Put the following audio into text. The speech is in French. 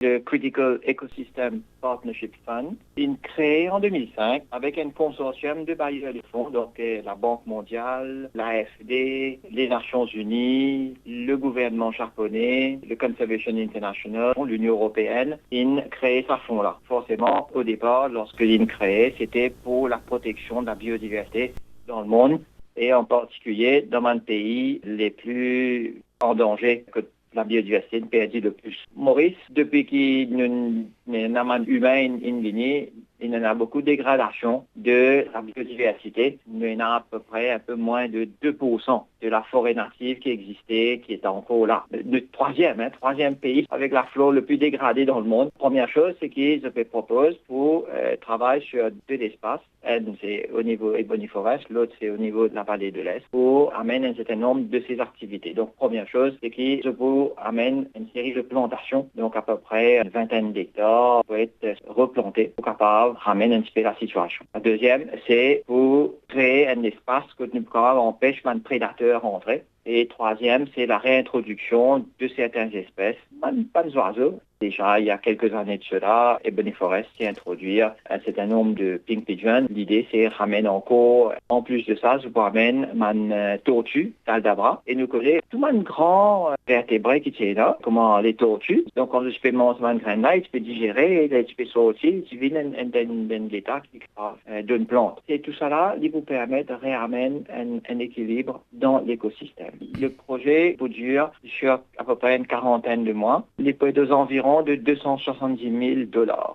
le Critical Ecosystem Partnership Fund, créé en 2005 avec un consortium de bailleurs de fonds, donc la Banque mondiale, l'AFD, les Nations unies, le gouvernement japonais, le Conservation International, l'Union européenne. Créé ce fonds-là. Forcément, au départ, lorsque créé, c'était pour la protection de la biodiversité dans le monde et en particulier dans un pays les plus en danger que la biodiversité perdue le plus. Maurice, depuis qu'il y a un humain en Guinée, il y en a beaucoup de dégradation de la biodiversité. Il y en a à peu près un peu moins de 2% de la forêt native qui existait, qui est encore là. Le troisième pays avec la flore le plus dégradée dans le monde. Première chose, c'est qu'ils proposent pour travailler sur deux espaces. Un, c'est au niveau Ebony-Forest, l'autre, c'est au niveau de la vallée de l'Est, pour amener un certain nombre de ces activités. Donc, première chose, c'est qu'ils amènent une série de plantations, donc à peu près une vingtaine d'hectares pour être replantés, pour capable ramener un petit peu la situation. La deuxième, c'est pour créer un espace que nous empêche un prédateur rentrer. Et troisième, c'est la réintroduction de certaines espèces, pas des oiseaux. Déjà, il y a quelques années de cela, Ebony Forest s'est introduit un certain nombre de pink pigeons. L'idée, c'est ramener encore, en plus de ça, je vous ramène une tortue, d'Aldabra, et nous coller tout un grand vertébré qui est là, comment les tortues. Donc, quand je peux manger un grain là, tu peux digérer, et tu peux sortir, tu viens d'un état d'une plante. Et tout ça là, il vous permet de ramener un équilibre dans l'écosystème. Le projet peut durer sur à peu près une quarantaine de mois. Il peut être aux environs de $270 000.